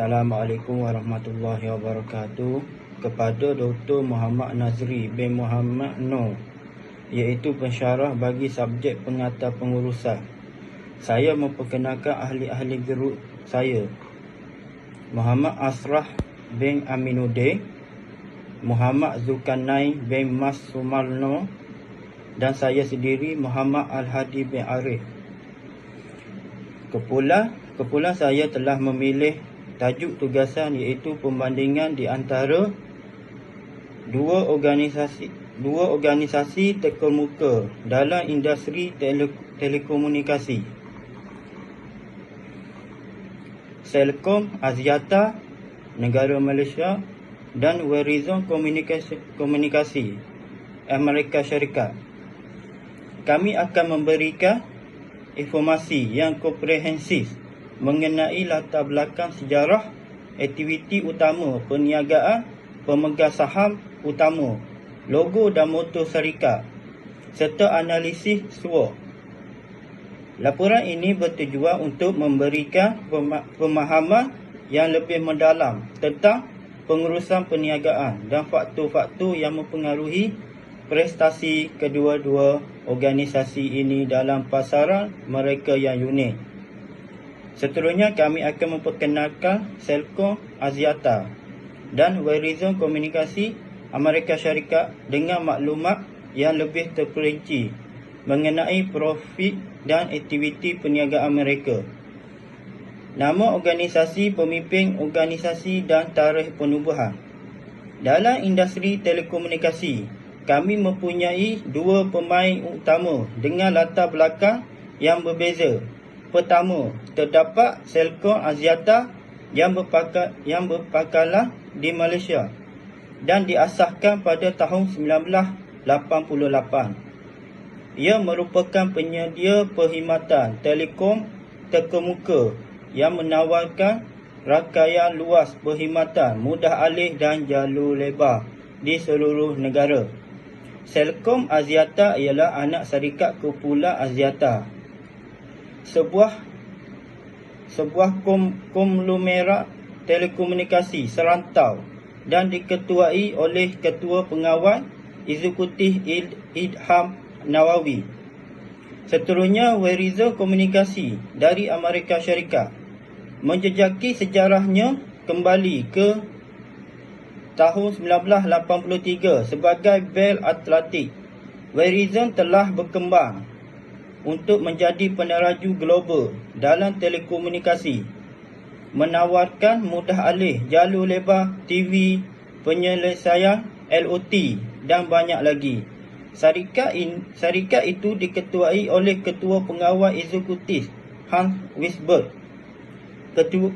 Assalamualaikum warahmatullahi wabarakatuh. Kepada Dr. Muhammad Nazri bin Muhammad Noor, iaitu pensyarah bagi subjek pengantar pengurusan. Saya memperkenalkan ahli-ahli gerut saya: Muhammad Asrah bin Aminuddin, Muhammad Zulkarnain bin Mas Sumarno, dan saya sendiri Muhammad Al-Hadi bin Arif. Kepulan saya telah memilih tajuk tugasan iaitu pembandingan di antara dua organisasi terkemuka dalam industri telekomunikasi, Celcom Axiata negara Malaysia dan Verizon Komunikasi Amerika Syarikat. Kami akan memberikan informasi yang komprehensif mengenai latar belakang sejarah, aktiviti utama perniagaan, pemegang saham utama, logo dan moto syarikat, serta analisis SWOT. Laporan ini bertujuan untuk memberikan pemahaman yang lebih mendalam tentang pengurusan perniagaan dan faktor-faktor yang mempengaruhi prestasi kedua-dua organisasi ini dalam pasaran mereka yang unik. Seterusnya, kami akan memperkenalkan Celcom Axiata dan Verizon Komunikasi Amerika Syarikat dengan maklumat yang lebih terperinci mengenai profit dan aktiviti perniagaan mereka, nama organisasi, pemimpin organisasi dan tarikh penubuhan. Dalam industri telekomunikasi, kami mempunyai dua pemain utama dengan latar belakang yang berbeza. Pertama, terdapat Celcom Axiata yang berpangkalan di Malaysia dan diasaskan pada tahun 1988. Ia merupakan penyedia perkhidmatan telekom terkemuka yang menawarkan rangkaian luas perkhidmatan mudah alih dan jalur lebar di seluruh negara. Celcom Axiata ialah anak syarikat kumpulan Axiata, sebuah konglomerat telekomunikasi serantau dan diketuai oleh Ketua Pengawal Eksekutif Idham Nawawi. Seterusnya, Verizon Komunikasi dari Amerika Syarikat menjejaki sejarahnya kembali ke tahun 1983 sebagai Bell Atlantic. Verizon telah berkembang untuk menjadi peneraju global dalam telekomunikasi, menawarkan mudah alih, jalur lebar, TV, penyelesaian LOT dan banyak lagi. Syarikat itu diketuai oleh Ketua Pengawal Eksekutif Hans Wisberg.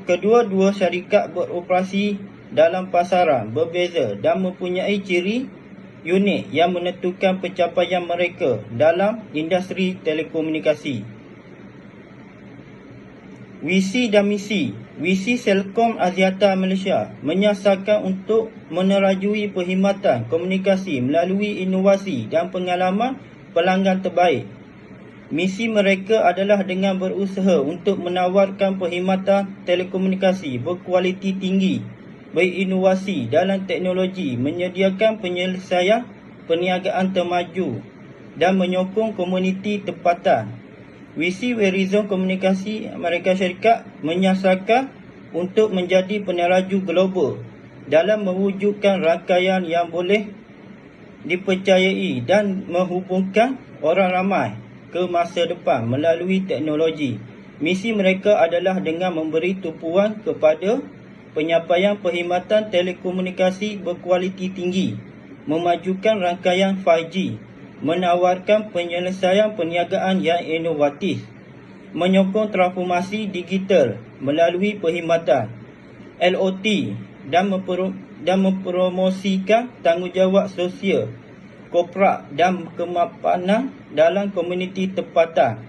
Kedua-dua syarikat beroperasi dalam pasaran berbeza dan mempunyai ciri unik yang menentukan pencapaian mereka dalam industri telekomunikasi. Visi dan misi. Visi Celcom Axiata Malaysia menyasarkan untuk menerajui perkhidmatan komunikasi melalui inovasi dan pengalaman pelanggan terbaik. Misi mereka adalah dengan berusaha untuk menawarkan perkhidmatan telekomunikasi berkualiti tinggi, berinovasi dalam teknologi, menyediakan penyelesaian perniagaan termaju dan menyokong komuniti tempatan. Visi Verizon Komunikasi Amerika Syarikat menyasarkan untuk menjadi peneraju global dalam mewujudkan rangkaian yang boleh dipercayai dan menghubungkan orang ramai ke masa depan melalui teknologi. Misi mereka adalah dengan memberi tumpuan kepada penyampaian perkhidmatan telekomunikasi berkualiti tinggi, memajukan rangkaian 5G, menawarkan penyelesaian perniagaan yang inovatif, menyokong transformasi digital melalui perkhidmatan LOT dan mempromosikan tanggungjawab sosial, korporat dan kemapanan dalam komuniti tempatan.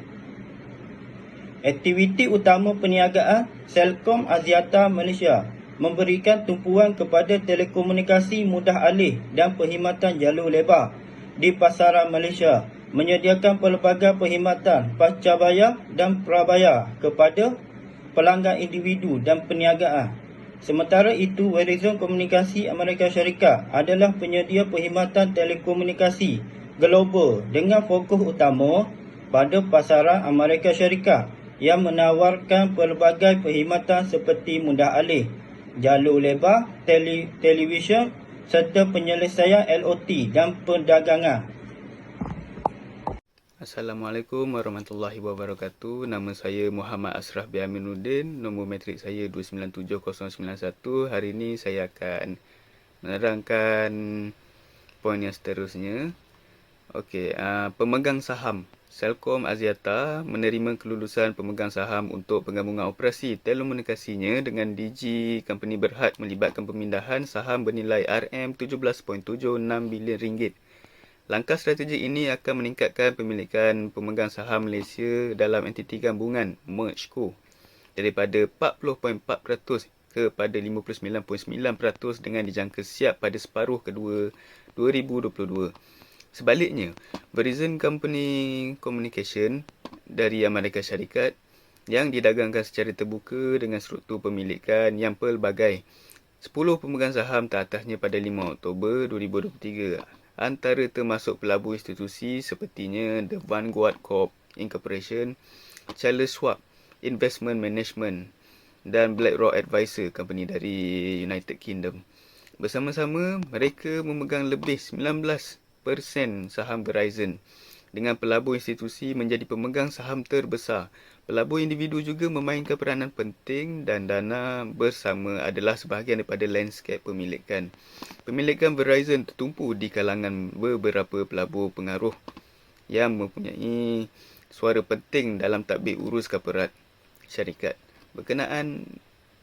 Aktiviti utama perniagaan Celcom Axiata Malaysia memberikan tumpuan kepada telekomunikasi mudah alih dan perkhidmatan jalur lebar di pasaran Malaysia, menyediakan pelbagai perkhidmatan pascabayar dan prabayar kepada pelanggan individu dan perniagaan, Sementara itu, Verizon Komunikasi Amerika Syarikat adalah penyedia perkhidmatan telekomunikasi global dengan fokus utama pada pasaran Amerika Syarikat yang menawarkan pelbagai perkhidmatan seperti mudah alih, jalur lebar, televisyen serta penyelesaian LOT dan perdagangan. Assalamualaikum warahmatullahi wabarakatuh. Nama saya Muhammad Ashraf bin Aminuddin. Nombor matrik saya 2979091. Hari ini saya akan menerangkan poin yang seterusnya. Okey, pemegang saham Celcom Axiata menerima kelulusan pemegang saham untuk penggabungan operasi telekomunikasinya dengan Digi Company Berhad melibatkan pemindahan saham bernilai RM17.76 bilion ringgit. Langkah strategik ini akan meningkatkan pemilikan pemegang saham Malaysia dalam entiti gabungan (MERGE) daripada 40.4% kepada 59.9% dengan dijangka siap pada separuh kedua 2022. Sebaliknya, Verizon Company Communication dari Amerika Syarikat yang didagangkan secara terbuka dengan struktur pemilikan yang pelbagai. 10 pemegang saham teratasnya pada 5 Oktober 2023 antara termasuk pelabur institusi sepertinya The Vanguard Corp Incorporation, Charles Schwab Investment Management dan BlackRock Advisor Company dari United Kingdom. Bersama-sama, mereka memegang lebih 19% saham Verizon. Dengan pelabur institusi menjadi pemegang saham terbesar, pelabur individu juga memainkan peranan penting dan dana bersama adalah sebahagian daripada landscape pemilikan. Pemilikan Verizon tertumpu di kalangan beberapa pelabur pengaruh yang mempunyai suara penting dalam tadbir urus korporat syarikat. Berkenaan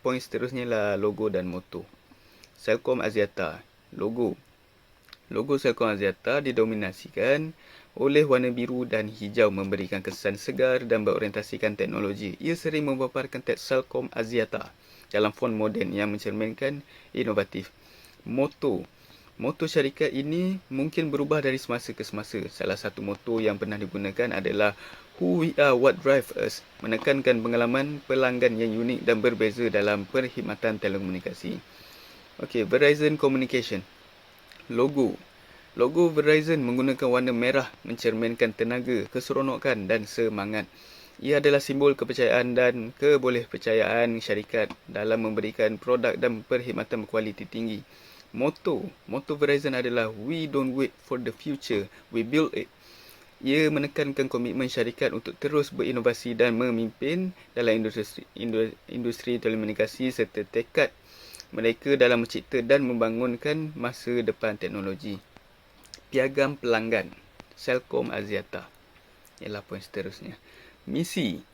poin seterusnya lah logo dan moto. Celcom Axiata, logo Celcom Axiata didominasikan oleh warna biru dan hijau memberikan kesan segar dan berorientasikan teknologi. Ia sering memaparkan teks Celcom Axiata dalam font moden yang mencerminkan inovatif. Moto syarikat ini mungkin berubah dari semasa ke semasa. Salah satu moto yang pernah digunakan adalah Who we are, what drive us, menekankan pengalaman pelanggan yang unik dan berbeza dalam perkhidmatan telekomunikasi. Okey, Verizon Communication. Logo Verizon menggunakan warna merah mencerminkan tenaga, keseronokan dan semangat. Ia adalah simbol kepercayaan dan kebolehpercayaan syarikat dalam memberikan produk dan perkhidmatan berkualiti tinggi. Moto Verizon adalah We don't wait for the future, we build it. Ia menekankan komitmen syarikat untuk terus berinovasi dan memimpin dalam industri telekomunikasi serta tekad mereka dalam mencipta dan membangunkan masa depan teknologi. Piagam pelanggan Celcom Axiata ialah poin seterusnya. Misi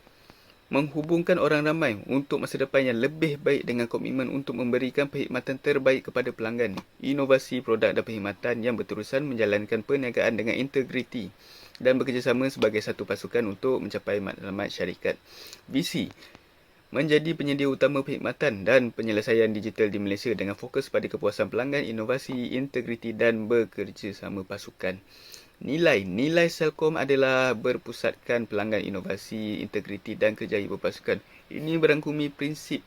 menghubungkan orang ramai untuk masa depan yang lebih baik dengan komitmen untuk memberikan perkhidmatan terbaik kepada pelanggan. Inovasi produk dan perkhidmatan yang berterusan menjalankan perniagaan dengan integriti dan bekerjasama sebagai satu pasukan untuk mencapai matlamat syarikat. Visi menjadi penyedia utama perkhidmatan dan penyelesaian digital di Malaysia dengan fokus pada kepuasan pelanggan, inovasi, integriti dan bekerjasama pasukan. Nilai Celcom adalah berpusatkan pelanggan, inovasi, integriti dan kerjaya berpasukan. Ini berangkumi prinsip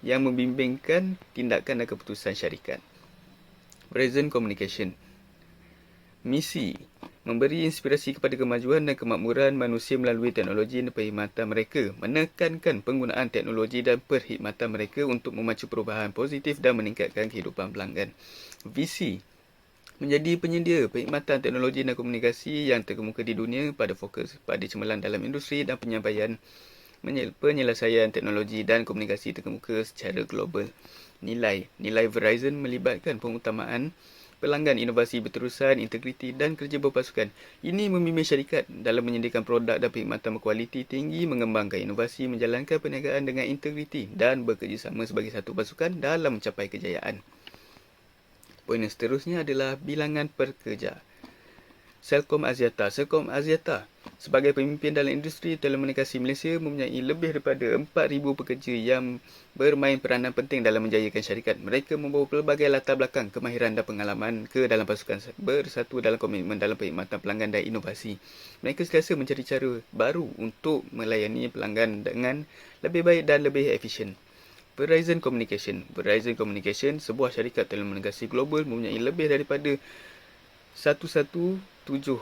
yang membimbingkan tindakan dan keputusan syarikat. Verizon Communication. Misi memberi inspirasi kepada kemajuan dan kemakmuran manusia melalui teknologi dan perkhidmatan mereka, menekankan penggunaan teknologi dan perkhidmatan mereka untuk memacu perubahan positif dan meningkatkan kehidupan pelanggan. Visi menjadi penyedia perkhidmatan teknologi dan komunikasi yang terkemuka di dunia pada fokus pada cemerlang dalam industri dan penyampaian penyelesaian teknologi dan komunikasi terkemuka secara global. Nilai Verizon melibatkan pengutamaan pelanggan, inovasi berterusan, integriti dan kerja berpasukan. Ini membimbing syarikat dalam menyediakan produk dan perkhidmatan berkualiti tinggi, mengembangkan inovasi, menjalankan perniagaan dengan integriti dan bekerjasama sebagai satu pasukan dalam mencapai kejayaan. Poin yang seterusnya adalah bilangan pekerja. Celcom Axiata sebagai pemimpin dalam industri telekomunikasi Malaysia mempunyai lebih daripada 4,000 pekerja yang bermain peranan penting dalam menjayakan syarikat. Mereka membawa pelbagai latar belakang, kemahiran dan pengalaman ke dalam pasukan bersatu dalam komitmen dalam perkhidmatan pelanggan dan inovasi. Mereka sentiasa mencari cara baru untuk melayani pelanggan dengan lebih baik dan lebih efisien. Verizon Communication. Verizon Communication, sebuah syarikat telekomunikasi global mempunyai lebih daripada 11700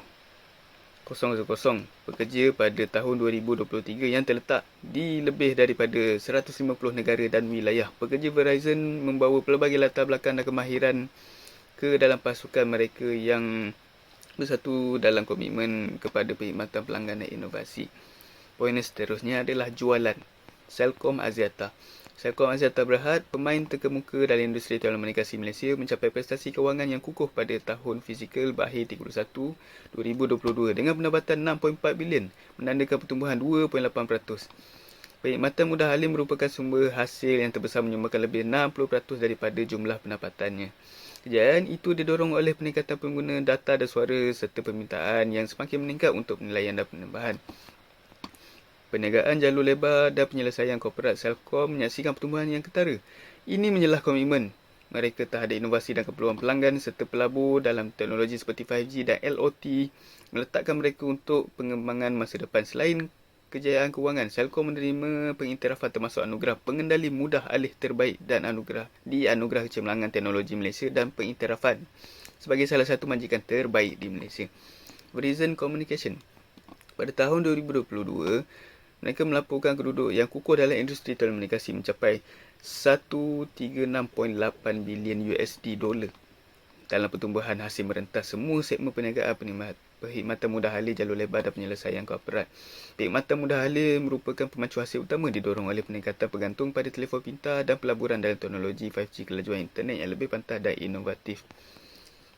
pekerja pada tahun 2023 yang terletak di lebih daripada 150 negara dan wilayah. Pekerja Verizon membawa pelbagai latar belakang dan kemahiran ke dalam pasukan mereka yang bersatu dalam komitmen kepada perkhidmatan pelanggan dan inovasi. Poin seterusnya adalah jualan. Celcom Axiata. Celcom Axiata Berhad, pemain terkemuka dalam industri telekomunikasi Malaysia, mencapai prestasi kewangan yang kukuh pada tahun fizikal berakhir 31 2022 dengan pendapatan 6.4 bilion, menandakan pertumbuhan 2.8%. Perkhidmatan mudah alih merupakan sumber hasil yang terbesar, menyumbangkan lebih 60% daripada jumlah pendapatannya. Kejayaan itu didorong oleh peningkatan pengguna data dan suara serta permintaan yang semakin meningkat untuk penilaian dan penambahan. Perniagaan jalur lebar dan penyelesaian korporat Celcom menyaksikan pertumbuhan yang ketara. Ini menjelah komitmen mereka terhadap inovasi dan keperluan pelanggan serta pelabur dalam teknologi seperti 5G dan LOT, meletakkan mereka untuk pengembangan masa depan. Selain kejayaan kewangan, Celcom menerima pengiktirafan termasuk anugerah pengendali mudah alih terbaik dan anugerah Kecemerlangan Teknologi Malaysia dan pengiktirafan sebagai salah satu majikan terbaik di Malaysia. Verizon Communication. Pada tahun 2022, mereka melaporkan kedudukan yang kukuh dalam industri telekomunikasi mencapai 136.8 bilion USD dolar dalam pertumbuhan hasil merentas semua segmen perniagaan, perkhidmatan mudah alih, jalur lebar dan penyelesaian korporat. Perkhidmatan mudah alih merupakan pemacu hasil utama didorong oleh peningkatan pergantung pada telefon pintar dan pelaburan dalam teknologi 5G, kelajuan internet yang lebih pantas dan inovatif.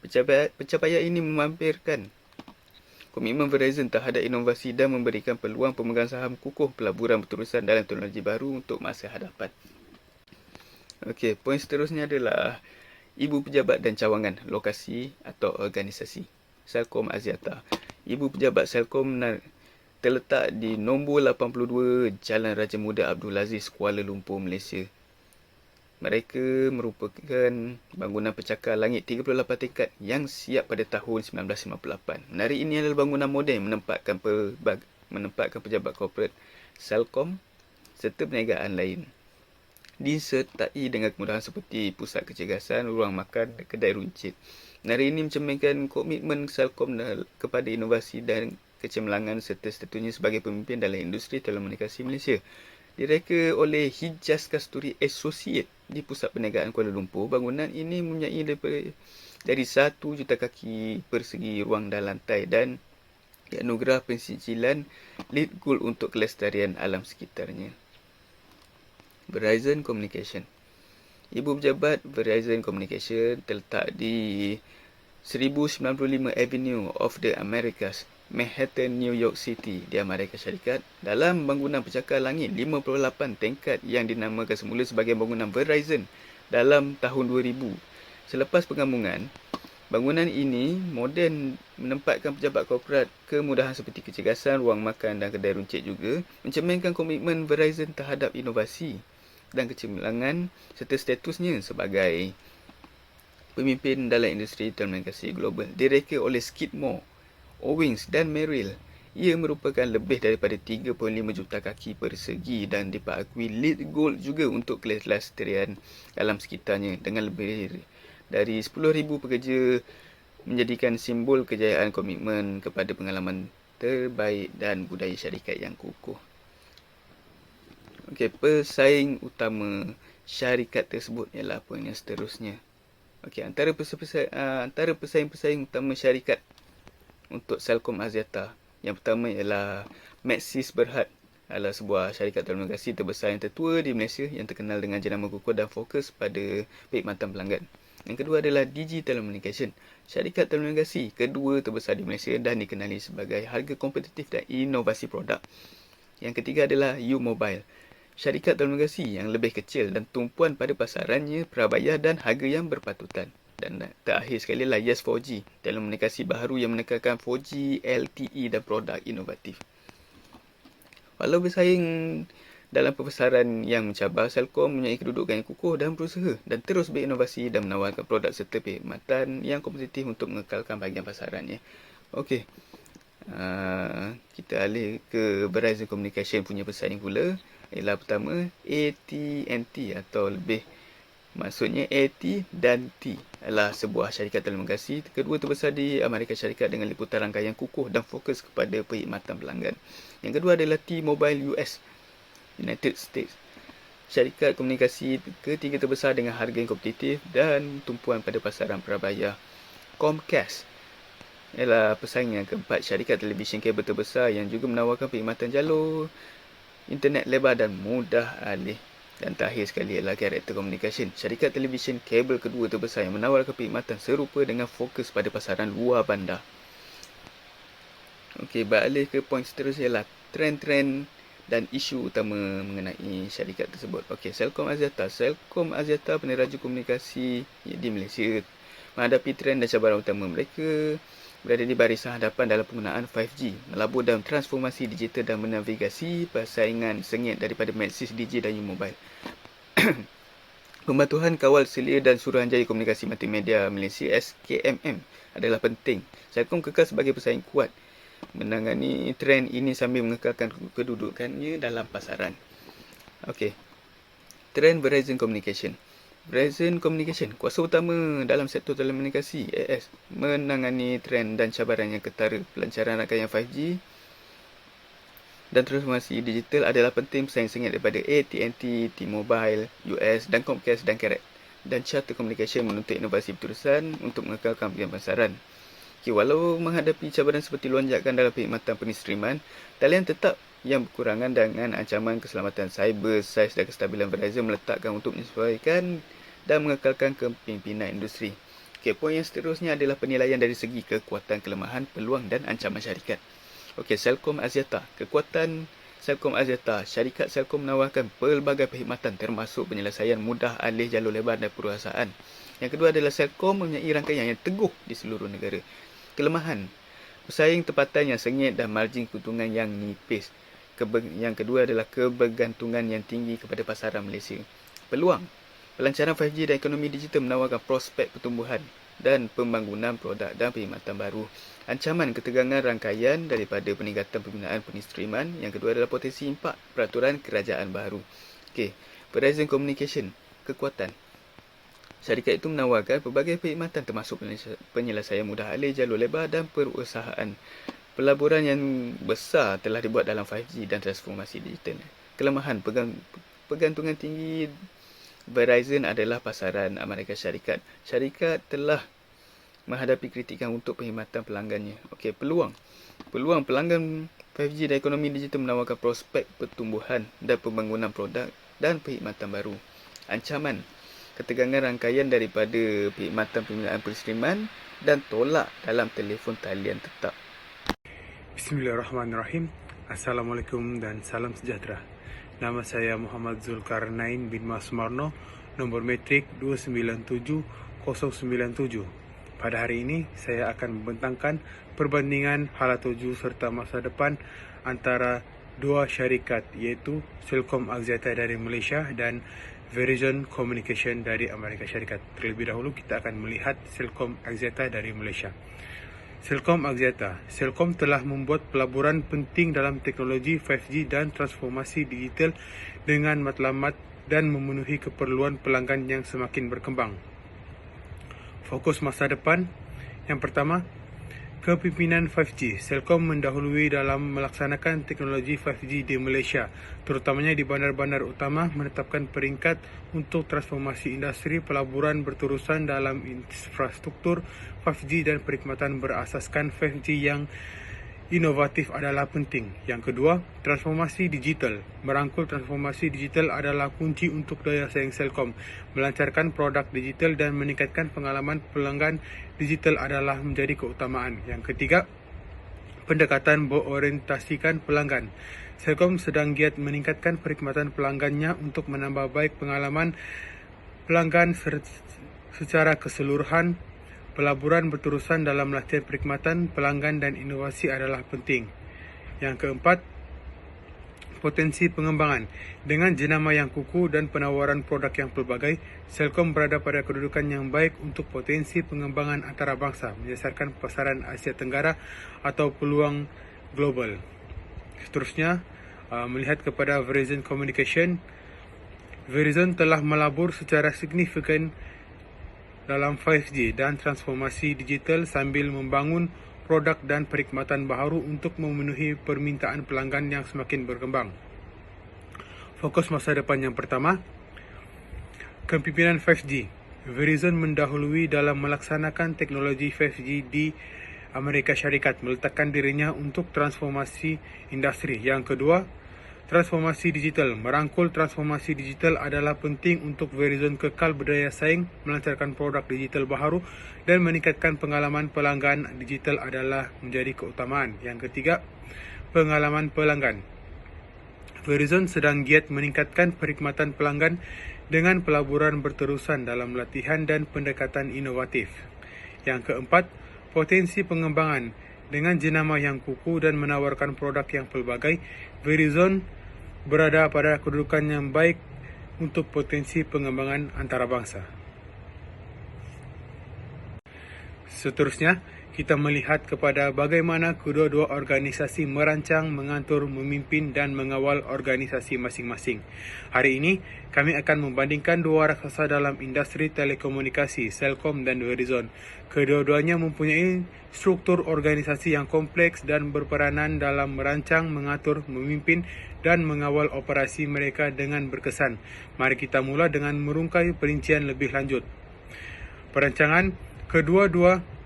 Pencapaian ini memampirkan komitmen Verizon terhadap inovasi dan memberikan peluang pemegang saham kukuh pelaburan berterusan dalam teknologi baru untuk masa hadapan. Okey, poin seterusnya adalah ibu pejabat dan cawangan, lokasi atau organisasi. Celcom Axiata. Ibu pejabat Celcom terletak di nombor 82 Jalan Raja Muda Abdul Aziz, Kuala Lumpur, Malaysia. Mereka merupakan bangunan pencakar langit 38 tingkat yang siap pada tahun 1958. Menarik, ini adalah bangunan moden menempatkan pejabat korporat Celcom serta perniagaan lain. Disertai dengan kemudahan seperti pusat kecergasan, ruang makan dan kedai runcit. Menarik, ini mencerminkan komitmen Celcom kepada inovasi dan kecemerlangan serta statusnya sebagai pemimpin dalam industri telekomunikasi Malaysia. Direka oleh Hijaz Kasturi Associate di Pusat Perniagaan Kuala Lumpur, bangunan ini mempunyai dari 1 juta kaki persegi ruang dan lantai dan dianugerah pensijilan LEED Gold untuk kelestarian alam sekitarnya. Verizon Communication. Ibu pejabat Verizon Communication terletak di 1095 Avenue of the Americas, Manhattan, New York City di Amerika Syarikat, dalam bangunan pencakar langit 58 tingkat yang dinamakan semula sebagai bangunan Verizon dalam tahun 2000. Selepas penggabungan, bangunan ini moden menempatkan pejabat korporat, kemudahan seperti kecergasan, ruang makan dan kedai runcit juga, mencerminkan komitmen Verizon terhadap inovasi dan kecemerlangan serta statusnya sebagai pemimpin dalam industri telekomunikasi global. Direka oleh Skidmore, Owings dan Merrill. Ia merupakan lebih daripada 3.5 juta kaki persegi dan diakui LEED Gold juga untuk kelestarian alam sekitarnya dengan lebih dari 10,000 pekerja, menjadikan simbol kejayaan komitmen kepada pengalaman terbaik dan budaya syarikat yang kukuh. Okey, pesaing utama syarikat tersebut ialah poin yang seterusnya. Okey, antara pesaing-pesaing utama syarikat untuk Celcom Axiata, yang pertama ialah Maxis Berhad, adalah sebuah syarikat telekomunikasi terbesar yang tertua di Malaysia yang terkenal dengan jenama kukuh dan fokus pada perkhidmatan pelanggan. Yang kedua adalah Digi Telecommunication, syarikat telekomunikasi kedua terbesar di Malaysia dan dikenali sebagai harga kompetitif dan inovasi produk. Yang ketiga adalah U Mobile, syarikat telekomunikasi yang lebih kecil dan tumpuan pada pasarannya, prabayar dan harga yang berpatutan. Dan terakhir sekali adalah Yes 4G, telekomunikasi baharu yang menekankan 4G, LTE dan produk inovatif. Walau bersaing dalam perpasaran yang mencabar, Celcom mempunyai kedudukan yang kukuh dan berusaha dan terus berinovasi dan menawarkan produk serta perkhidmatan yang kompetitif untuk mengekalkan bahagian pasarannya. Okey, kita alih ke Verizon Communication punya pesaing pula. ialah pertama AT&T atau lebih maksudnya AT dan T adalah sebuah syarikat telekomunikasi kedua terbesar di Amerika Syarikat dengan liputan rangkaian kukuh dan fokus kepada perkhidmatan pelanggan. Yang kedua adalah T-Mobile US, United States. Syarikat komunikasi ketiga terbesar dengan harga yang kompetitif dan tumpuan pada pasaran prabayar. Comcast ialah pesaing yang keempat, syarikat televisyen kabel terbesar yang juga menawarkan perkhidmatan jalur internet lebar dan mudah alih. Dan terakhir sekali ialah Character Communication, syarikat televisyen kabel kedua terbesar yang menawarkan perkhidmatan serupa dengan fokus pada pasaran luar bandar. Okey, beralih ke poin seterusnya ialah trend-trend dan isu utama mengenai syarikat tersebut. Okey, Celcom Axiata. Celcom Axiata peneraju komunikasi di Malaysia menghadapi trend dan cabaran utama. Mereka berada di barisan hadapan dalam penggunaan 5G, melabur dalam transformasi digital dan menavigasi persaingan sengit daripada Maxis, Digi dan U-Mobile. Pembatuhan Kawal Selia dan Suruhanjaya Komunikasi Multimedia Malaysia SKMM adalah penting. Celcom kekal sebagai pesaing kuat menangani trend ini sambil mengekalkan kedudukannya dalam pasaran. Okey. Trend Verizon Communication. Verizon Communication, kuasa utama dalam sektor telekomunikasi AS, menangani trend dan cabaran yang ketara. Pelancaran rangkaian 5G dan transformasi digital adalah penting pesaing sengit daripada AT&T, T-Mobile, US dan Comcast dan Carrot. Dan Charter Communication menuntut inovasi berterusan untuk mengekalkan pasaran. Okay, walau menghadapi cabaran seperti lonjakan dalam perkhidmatan penistiriman, talian tetap yang berkurangan dengan ancaman keselamatan cyber, saiz dan kestabilan Verizon meletakkan untuk menyesuaikan dan mengekalkan kepimpinan industri. Okay, poin yang seterusnya adalah penilaian dari segi kekuatan, kelemahan, peluang dan ancaman syarikat. Okey, Celcom Axiata. Kekuatan Celcom Axiata. Syarikat Celcom menawarkan pelbagai perkhidmatan termasuk penyelesaian mudah alih jalur lebar dan peruasaan. Yang kedua adalah Celcom mempunyai rangkaian yang teguh di seluruh negara. Kelemahan, pesaing tempatan yang sengit dan margin keuntungan yang nipis. Yang kedua adalah kebergantungan yang tinggi kepada pasaran Malaysia. Peluang, pelancaran 5G dan ekonomi digital menawarkan prospek pertumbuhan dan pembangunan produk dan perkhidmatan baru. Ancaman ketegangan rangkaian daripada peningkatan penggunaan penistiriman. Yang kedua adalah potensi impak peraturan kerajaan baru. Okey, Verizon Communication, kekuatan. Syarikat itu menawarkan pelbagai perkhidmatan termasuk penyelesaian mudah alih jalur lebar dan perusahaan. Pelaburan yang besar telah dibuat dalam 5G dan transformasi digital. Kelemahan, pergantungan tinggi Verizon adalah pasaran Amerika Syarikat. Syarikat telah menghadapi kritikan untuk perkhidmatan pelanggannya. Okey, peluang. Peluang pelanggan 5G dan ekonomi digital menawarkan prospek pertumbuhan dan pembangunan produk dan perkhidmatan baru. Ancaman, ketegangan rangkaian daripada perkhidmatan penggunaan penistiriman dan tolak dalam telefon talian tetap. Bismillahirrahmanirrahim. Assalamualaikum dan salam sejahtera. Nama saya Muhammad Zulkarnain bin Masmarno, nombor metrik 2977097. Pada hari ini, saya akan membentangkan perbandingan hala tuju serta masa depan antara dua syarikat, iaitu Celcom Axiata dari Malaysia dan Verizon Communication dari Amerika Syarikat. Terlebih dahulu, kita akan melihat Celcom Axiata dari Malaysia. Celcom Axiata. Celcom telah membuat pelaburan penting dalam teknologi 5G dan transformasi digital dengan matlamat dan memenuhi keperluan pelanggan yang semakin berkembang. Fokus masa depan. Yang pertama, kepimpinan 5G. Celcom mendahului dalam melaksanakan teknologi 5G di Malaysia, terutamanya di bandar-bandar utama, menetapkan peringkat untuk transformasi industri pelaburan berterusan dalam infrastruktur 5G dan perkhidmatan berasaskan 5G yang inovatif adalah penting. Yang kedua, transformasi digital. Merangkul transformasi digital adalah kunci untuk daya saing Celcom. Melancarkan produk digital dan meningkatkan pengalaman pelanggan digital adalah menjadi keutamaan. Yang ketiga, pendekatan berorientasikan pelanggan. Celcom sedang giat meningkatkan perkhidmatan pelanggannya untuk menambah baik pengalaman pelanggan secara keseluruhan. Pelaburan berterusan dalam latihan perkhidmatan pelanggan dan inovasi adalah penting. Yang keempat, potensi pengembangan. Dengan jenama yang kukuh dan penawaran produk yang pelbagai, Celcom berada pada kedudukan yang baik untuk potensi pengembangan antarabangsa menyasarkan pasaran Asia Tenggara atau peluang global. Seterusnya, Melihat kepada Verizon Communication, Verizon telah melabur secara signifikan dalam 5G dan transformasi digital sambil membangun produk dan perkhidmatan baharu untuk memenuhi permintaan pelanggan yang semakin berkembang. Fokus masa depan yang pertama, kepimpinan 5G. Verizon mendahului dalam melaksanakan teknologi 5G di Amerika Syarikat, meletakkan dirinya untuk transformasi industri. Yang kedua, transformasi digital. Merangkul transformasi digital adalah penting untuk Verizon kekal berdaya saing, melancarkan produk digital baharu dan meningkatkan pengalaman pelanggan digital adalah menjadi keutamaan. Yang ketiga, pengalaman pelanggan. Verizon sedang giat meningkatkan perkhidmatan pelanggan dengan pelaburan berterusan dalam latihan dan pendekatan inovatif. Yang keempat, potensi pengembangan. Dengan jenama yang kukuh dan menawarkan produk yang pelbagai, Verizon berada pada kedudukan yang baik untuk potensi pengembangan antarabangsa. Seterusnya, kita melihat kepada bagaimana kedua-dua organisasi merancang, mengatur, memimpin dan mengawal organisasi masing-masing. Hari ini, kami akan membandingkan dua raksasa dalam industri telekomunikasi, Celcom dan Verizon. Kedua-duanya mempunyai struktur organisasi yang kompleks dan berperanan dalam merancang, mengatur, memimpin dan mengawal operasi mereka dengan berkesan. Mari kita mula dengan merungkai perincian lebih lanjut. Perancangan kedua-dua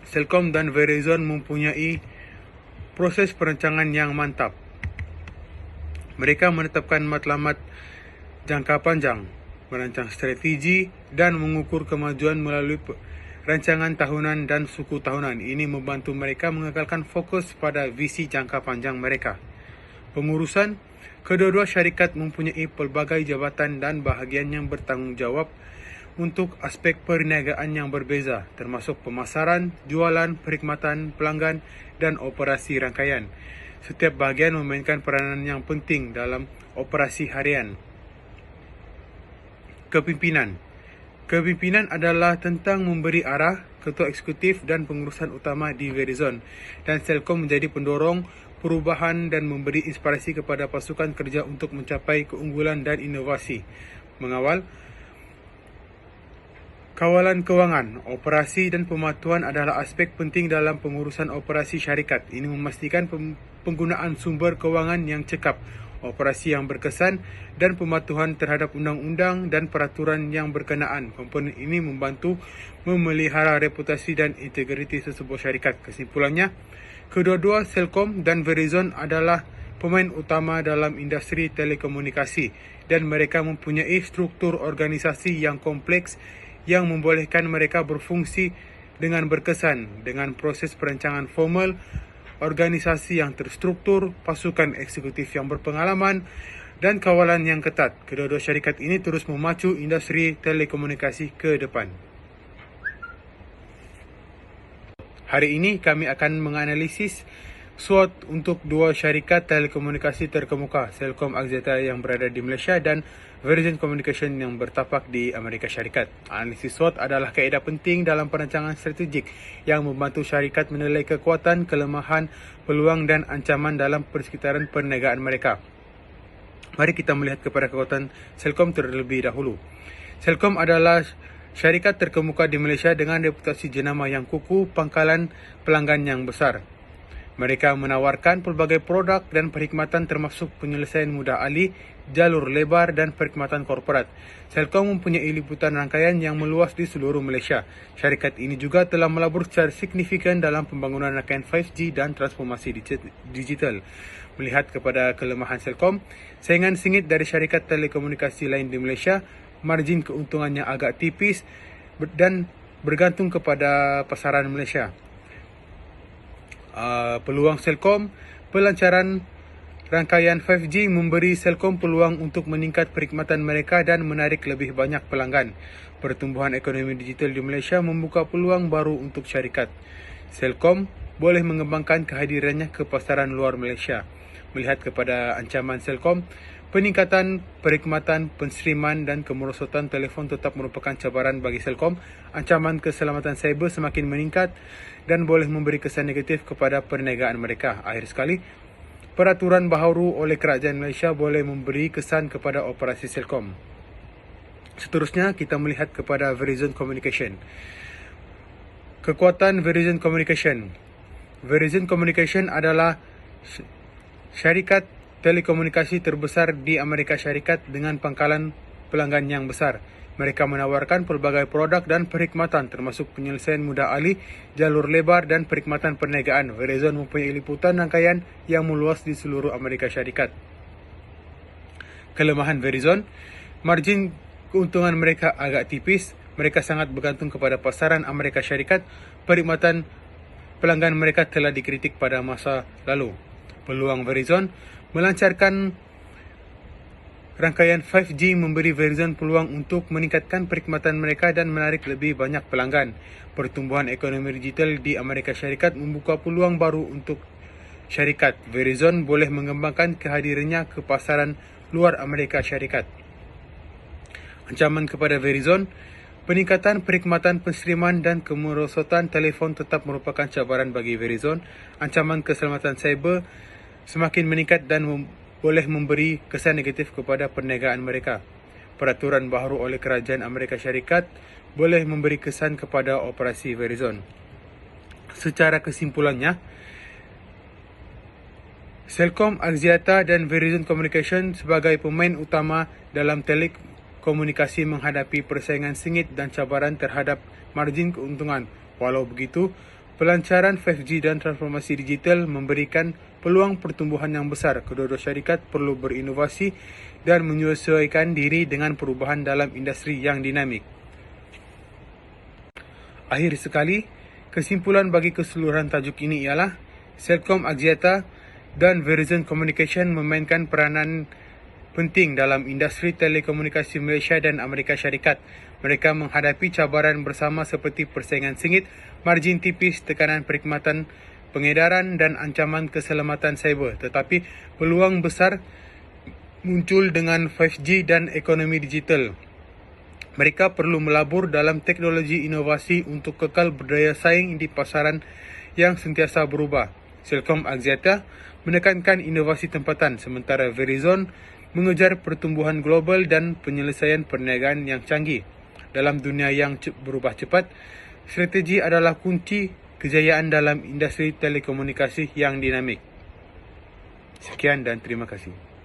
Celcom dan Verizon mempunyai proses perancangan yang mantap. Mereka menetapkan matlamat jangka panjang, merancang strategi dan mengukur kemajuan melalui rancangan tahunan dan suku tahunan. Ini membantu mereka mengekalkan fokus pada visi jangka panjang mereka. Pengurusan, kedua-dua syarikat mempunyai pelbagai jabatan dan bahagian yang bertanggungjawab untuk aspek perniagaan yang berbeza, termasuk pemasaran, jualan, perkhidmatan pelanggan dan operasi rangkaian. Setiap bahagian memainkan peranan yang penting dalam operasi harian. Kepimpinan. Kepimpinan adalah tentang memberi arah, ketua eksekutif dan pengurusan utama di Verizon, dan Celcom menjadi pendorong perubahan dan memberi inspirasi kepada pasukan kerja untuk mencapai keunggulan dan inovasi. Mengawal. Kawalan kewangan, operasi dan pematuhan adalah aspek penting dalam pengurusan operasi syarikat. Ini memastikan penggunaan sumber kewangan yang cekap, operasi yang berkesan dan pematuhan terhadap undang-undang dan peraturan yang berkenaan. Komponen ini membantu memelihara reputasi dan integriti sesebuah syarikat. Kesimpulannya, kedua-dua Celcom dan Verizon adalah pemain utama dalam industri telekomunikasi dan mereka mempunyai struktur organisasi yang kompleks yang membolehkan mereka berfungsi dengan berkesan dengan proses perancangan formal, organisasi yang terstruktur, pasukan eksekutif yang berpengalaman, dan kawalan yang ketat. Kedua-dua syarikat ini terus memacu industri telekomunikasi ke depan. Hari ini kami akan menganalisis SWOT untuk dua syarikat telekomunikasi terkemuka, Celcom Axiata yang berada di Malaysia dan Verizon Communication yang bertapak di Amerika Syarikat. Analisis SWOT adalah kaedah penting dalam perancangan strategik yang membantu syarikat menilai kekuatan, kelemahan, peluang dan ancaman dalam persekitaran perniagaan mereka. Mari kita melihat kepada kekuatan Celcom terlebih dahulu. Celcom adalah syarikat terkemuka di Malaysia dengan reputasi jenama yang kukuh, pangkalan pelanggan yang besar. Mereka menawarkan pelbagai produk dan perkhidmatan termasuk penyelesaian mudah alih, jalur lebar dan perkhidmatan korporat. Celcom mempunyai liputan rangkaian yang meluas di seluruh Malaysia. Syarikat ini juga telah melabur secara signifikan dalam pembangunan rangkaian 5G dan transformasi digital. Melihat kepada kelemahan Celcom, saingan sengit dari syarikat telekomunikasi lain di Malaysia, margin keuntungannya agak tipis dan bergantung kepada pasaran Malaysia. Peluang Celcom, pelancaran rangkaian 5G memberi Celcom peluang untuk meningkat perkhidmatan mereka dan menarik lebih banyak pelanggan. Pertumbuhan ekonomi digital di Malaysia membuka peluang baru untuk syarikat. Celcom boleh mengembangkan kehadirannya ke pasaran luar Malaysia. Melihat kepada ancaman Celcom, peningkatan perkhidmatan, penstreaman dan kemerosotan telefon tetap merupakan cabaran bagi Celcom. Ancaman keselamatan cyber semakin meningkat dan boleh memberi kesan negatif kepada perniagaan mereka. Akhir sekali, peraturan baharu oleh Kerajaan Malaysia boleh memberi kesan kepada operasi Celcom. Seterusnya, kita melihat kepada Verizon Communication. Kekuatan Verizon Communication. Verizon Communication adalah syarikat telekomunikasi terbesar di Amerika Syarikat dengan pangkalan pelanggan yang besar. Mereka menawarkan pelbagai produk dan perkhidmatan termasuk penyelesaian mudah alih, jalur lebar dan perkhidmatan perniagaan. Verizon mempunyai liputan rangkaian yang meluas di seluruh Amerika Syarikat. Kelemahan Verizon, margin keuntungan mereka agak tipis. Mereka sangat bergantung kepada pasaran Amerika Syarikat. Perkhidmatan pelanggan mereka telah dikritik pada masa lalu. Peluang Verizon melancarkan rangkaian 5G memberi Verizon peluang untuk meningkatkan perkhidmatan mereka dan menarik lebih banyak pelanggan. Pertumbuhan ekonomi digital di Amerika Syarikat membuka peluang baru untuk syarikat. Verizon boleh mengembangkan kehadirannya ke pasaran luar Amerika Syarikat. Ancaman kepada Verizon, peningkatan perkhidmatan penerimaan dan kemerosotan telefon tetap merupakan cabaran bagi Verizon. Ancaman keselamatan cyber semakin meningkat dan boleh memberi kesan negatif kepada perniagaan mereka. Peraturan baharu oleh Kerajaan Amerika Syarikat boleh memberi kesan kepada operasi Verizon. Secara kesimpulannya, Celcom Axiata dan Verizon Communication sebagai pemain utama dalam telekomunikasi menghadapi persaingan sengit dan cabaran terhadap margin keuntungan. Walau begitu, pelancaran 5G dan transformasi digital memberikan peluang pertumbuhan yang besar. Kedua-dua syarikat perlu berinovasi dan menyesuaikan diri dengan perubahan dalam industri yang dinamik. Akhir sekali, kesimpulan bagi keseluruhan tajuk ini ialah Celcom Axiata dan Verizon Communication memainkan peranan penting dalam industri telekomunikasi Malaysia dan Amerika Syarikat. Mereka menghadapi cabaran bersama seperti persaingan sengit, margin tipis, tekanan perkhidmatan pengedaran dan ancaman keselamatan cyber. Tetapi peluang besar muncul dengan 5G dan ekonomi digital. Mereka perlu melabur dalam teknologi inovasi untuk kekal berdaya saing di pasaran yang sentiasa berubah. Celcom Axiata menekankan inovasi tempatan, sementara Verizon mengejar pertumbuhan global dan penyelesaian perniagaan yang canggih. Dalam dunia yang berubah cepat, strategi adalah kunci kejayaan dalam industri telekomunikasi yang dinamik. Sekian dan terima kasih.